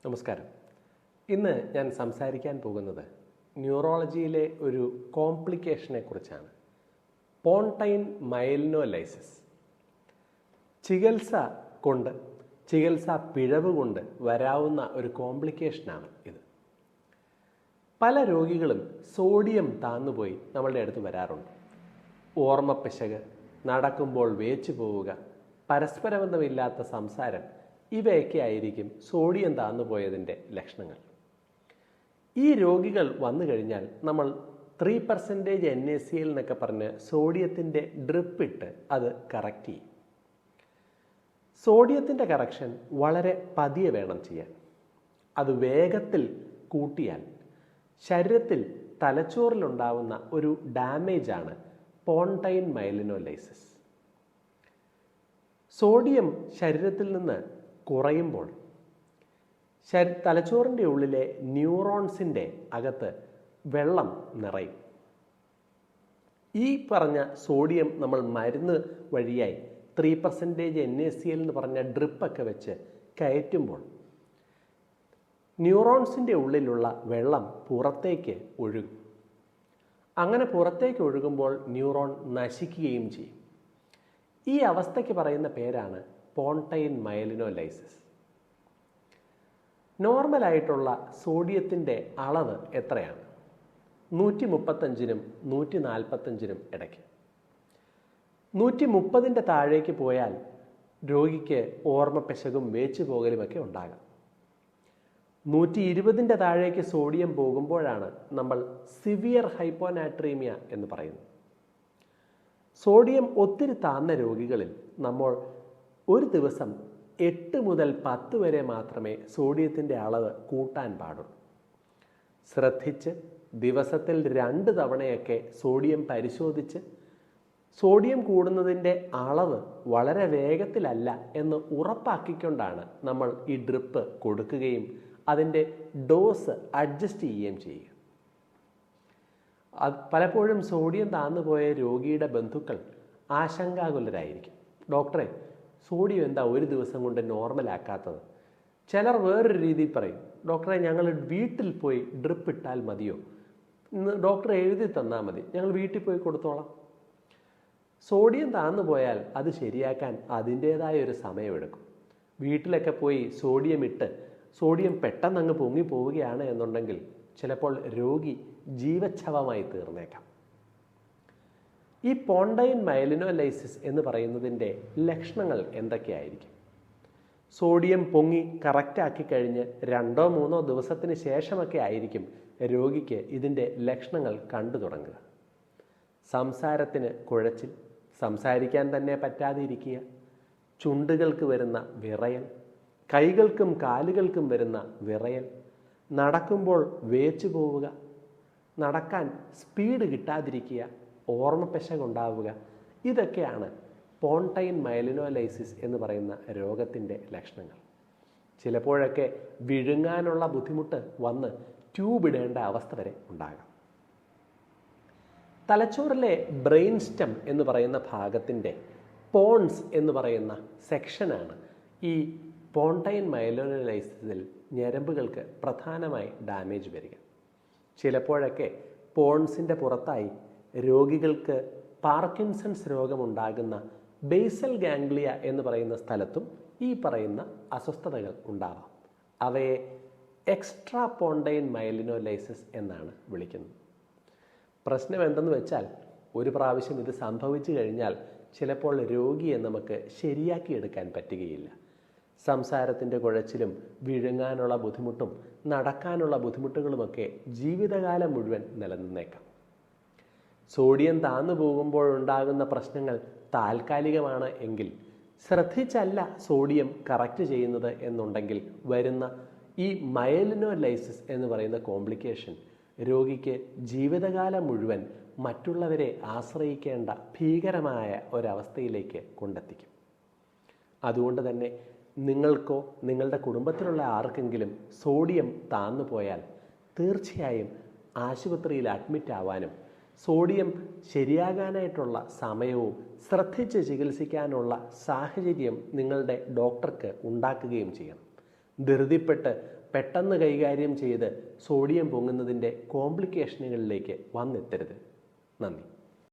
നമസ്കാരം. ഇന്ന് ഞാൻ സംസാരിക്കാൻ പോകുന്നത് ന്യൂറോളജിയിലെ ഒരു കോംപ്ലിക്കേഷനെ കുറിച്ചാണ്. പോൺടൈൻ മൈലിനോലൈസിസ്. ചികിത്സാ പിഴവ് കൊണ്ട് വരാവുന്ന ഒരു കോംപ്ലിക്കേഷനാണ് ഇത്. പല രോഗികളും സോഡിയം താന്നുപോയി നമ്മളുടെ അടുത്ത് വരാറുണ്ട്. ഓർമ്മപ്പിശക്, നടക്കുമ്പോൾ വേച്ചു പോവുക, പരസ്പരബന്ധമില്ലാത്ത സംസാരം, ഇവയൊക്കെ ആയിരിക്കും സോഡിയം താന്നുപോയതിൻ്റെ ലക്ഷണങ്ങൾ. ഈ രോഗികൾ വന്നു കഴിഞ്ഞാൽ നമ്മൾ 3% NaCl എന്നൊക്കെ പറഞ്ഞ് സോഡിയത്തിൻ്റെ ഡ്രിപ്പിട്ട് അത് കറക്റ്റ് ചെയ്യും. സോഡിയത്തിൻ്റെ കറക്ഷൻ വളരെ പതിയെ വേണം ചെയ്യാൻ. അത് വേഗത്തിൽ കൂട്ടിയാൽ ശരീരത്തിൽ തലച്ചോറിലുണ്ടാവുന്ന ഒരു ഡാമേജാണ് പോൺടൈൻ മൈലിനോലൈസിസ്. സോഡിയം ശരീരത്തിൽ നിന്ന് കുറയുമ്പോൾ തലച്ചോറിൻ്റെ ഉള്ളിലെ ന്യൂറോൺസിൻ്റെ അകത്ത് വെള്ളം നിറയും. ഈ പറഞ്ഞ സോഡിയം നമ്മൾ മരുന്ന് വഴിയായി 3% NaCl എന്ന് പറഞ്ഞ ഡ്രിപ്പൊക്കെ വെച്ച് കയറ്റുമ്പോൾ ന്യൂറോൺസിൻ്റെ ഉള്ളിലുള്ള വെള്ളം പുറത്തേക്ക് ഒഴുകും. അങ്ങനെ പുറത്തേക്ക് ഒഴുകുമ്പോൾ ന്യൂറോൺ നശിക്കുകയും ചെയ്യും. ഈ അവസ്ഥയ്ക്ക് പറയുന്ന പേരാണ് പോൺടൈൻ മൈലിനോലൈസിസ്. നോർമലായിട്ടുള്ള സോഡിയത്തിൻ്റെ അളവ് എത്രയാണ്? 135നും 145നും ഇടയ്ക്ക്. 130ൻ്റെ താഴേക്ക് പോയാൽ രോഗിക്ക് ഓർമ്മപ്പിശകും വേച്ചു പോകലുമൊക്കെ ഉണ്ടാകാം. 120ൻ്റെ താഴേക്ക് സോഡിയം പോകുമ്പോഴാണ് നമ്മൾ സിവിയർ ഹൈപ്പോനാട്രീമിയ എന്ന് പറയുന്നത്. സോഡിയം ഒത്തിരി താന്ന രോഗികളിൽ നമ്മൾ ഒരു ദിവസം 8 മുതൽ 10 വരെ മാത്രമേ സോഡിയത്തിൻ്റെ അളവ് കൂട്ടാൻ പാടുള്ളൂ. ശ്രദ്ധിച്ച് ദിവസത്തിൽ 2 തവണയൊക്കെ സോഡിയം പരിശോധിച്ച് സോഡിയം കൂടുന്നതിൻ്റെ അളവ് വളരെ വേഗത്തിലല്ല എന്ന് ഉറപ്പാക്കിക്കൊണ്ടാണ് നമ്മൾ ഈ ഡ്രിപ്പ് കൊടുക്കുകയും അതിൻ്റെ ഡോസ് അഡ്ജസ്റ്റ് ചെയ്യുകയും ചെയ്യുക. പലപ്പോഴും സോഡിയം താന്നുപോയ രോഗിയുടെ ബന്ധുക്കൾ ആശങ്കാകുലരായിരിക്കും. ഡോക്ടറെ, സോഡിയം എന്താ ഒരു ദിവസം കൊണ്ട് നോർമലാക്കാത്തത്? ചിലർ വേറൊരു രീതിയിൽ പറയും, ഡോക്ടറെ ഞങ്ങൾ വീട്ടിൽ പോയി ഡ്രിപ്പ് ഇട്ടാൽ മതിയോ? ഡോക്ടർ എഴുതി തന്നാൽ മതി, ഞങ്ങൾ വീട്ടിൽ പോയി കൊടുത്തോളാം. സോഡിയം താന്നു പോയാൽ അത് ശരിയാക്കാൻ അതിൻ്റേതായ ഒരു സമയമെടുക്കും. വീട്ടിലൊക്കെ പോയി സോഡിയം പെട്ടെന്ന് അങ്ങ് പൊങ്ങി പോവുകയാണ് എന്നുണ്ടെങ്കിൽ ചിലപ്പോൾ രോഗി ജീവച്ഛവമായി തീർന്നേക്കാം. ഈ പോൺടൈൻ മൈലിനോലൈസിസ് എന്ന് പറയുന്നതിൻ്റെ ലക്ഷണങ്ങൾ എന്തൊക്കെയായിരിക്കും? സോഡിയം പൊങ്ങി കറക്റ്റാക്കി കഴിഞ്ഞ് 2-3 ദിവസത്തിന് ശേഷമൊക്കെ ആയിരിക്കും രോഗിക്ക് ഇതിൻ്റെ ലക്ഷണങ്ങൾ കണ്ടു തുടങ്ങുക. സംസാരത്തിന് കുഴച്ചിൽ, സംസാരിക്കാൻ തന്നെ പറ്റാതെ ഇരിക്കുക, ചുണ്ടുകൾക്ക് വരുന്ന വിറയൽ, കൈകൾക്കും കാലുകൾക്കും വരുന്ന വിറയൽ, നടക്കുമ്പോൾ വേച്ചു പോവുക, നടക്കാൻ സ്പീഡ് കിട്ടാതിരിക്കുക, ഓർമ്മപ്പിശകുണ്ടാവുക, ഇതൊക്കെയാണ് പോൺടൈൻ മൈലിനോലൈസിസ് എന്ന് പറയുന്ന രോഗത്തിൻ്റെ ലക്ഷണങ്ങൾ. ചിലപ്പോഴൊക്കെ വിഴുങ്ങാനുള്ള ബുദ്ധിമുട്ട് വന്ന് ട്യൂബ് ഇടേണ്ട അവസ്ഥ വരെ ഉണ്ടാകാം. തലച്ചോറിലെ ബ്രെയിൻ സ്റ്റെം എന്ന് പറയുന്ന ഭാഗത്തിൻ്റെ പോൺസ് എന്ന് പറയുന്ന സെക്ഷനാണ് ഈ പോൺടൈൻ മൈലിനോലൈസിസിൽ ഞരമ്പുകൾക്ക് പ്രധാനമായി ഡാമേജ് വരിക. ചിലപ്പോഴൊക്കെ പോൺസിൻ്റെ പുറത്തായി രോഗികൾക്ക് പാർക്കിൻസൺസ് രോഗമുണ്ടാകുന്ന ബേസൽ ഗാംഗ്ലിയ എന്ന് പറയുന്ന സ്ഥലത്തും ഈ പറയുന്ന അസ്വസ്ഥതകൾ ഉണ്ടാവാം. അവയെ എക്സ്ട്രാ പോൺടൈൻ മൈലിനോലൈസിസ് എന്നാണ് വിളിക്കുന്നത്. പ്രശ്നം എന്തെന്ന് വെച്ചാൽ, ഒരു പ്രാവശ്യം ഇത് സംഭവിച്ചു കഴിഞ്ഞാൽ ചിലപ്പോൾ രോഗിയെ നമുക്ക് ശരിയാക്കിയെടുക്കാൻ പറ്റുകയില്ല. സംസാരത്തിൻ്റെ കുഴച്ചിലും വിഴുങ്ങാനുള്ള ബുദ്ധിമുട്ടും നടക്കാനുള്ള ബുദ്ധിമുട്ടുകളുമൊക്കെ ജീവിതകാലം മുഴുവൻ നിലനിന്നേക്കാം. സോഡിയം താന്നു പോകുമ്പോഴുണ്ടാകുന്ന പ്രശ്നങ്ങൾ താൽക്കാലികമാണ് എങ്കിൽ, ശ്രദ്ധിച്ചല്ല സോഡിയം കറക്റ്റ് ചെയ്യുന്നത് എന്നുണ്ടെങ്കിൽ വരുന്ന ഈ മൈലിനോലൈസിസ് എന്ന് പറയുന്ന കോംപ്ലിക്കേഷൻ രോഗിക്ക് ജീവിതകാലം മുഴുവൻ മറ്റുള്ളവരെ ആശ്രയിക്കേണ്ട ഭീകരമായ ഒരവസ്ഥയിലേക്ക് കൊണ്ടെത്തിക്കും. അതുകൊണ്ട് തന്നെ നിങ്ങൾക്കോ നിങ്ങളുടെ കുടുംബത്തിലുള്ള ആർക്കെങ്കിലും സോഡിയം താന്നു പോയാൽ തീർച്ചയായും ആശുപത്രിയിൽ അഡ്മിറ്റ് ആവാനും സോഡിയം ശരിയാകാനായിട്ടുള്ള സമയവും ശ്രദ്ധിച്ച് ചികിത്സിക്കാനുള്ള സാഹചര്യം നിങ്ങളുടെ ഡോക്ടർക്ക് ഉണ്ടാക്കുകയും ചെയ്യണം. ധൃതിപ്പെട്ട് പെട്ടെന്ന് കൈകാര്യം ചെയ്ത് സോഡിയം പൊങ്ങുന്നതിൻ്റെ കോംപ്ലിക്കേഷനുകളിലേക്ക് വന്നെത്തരുത്. നന്ദി.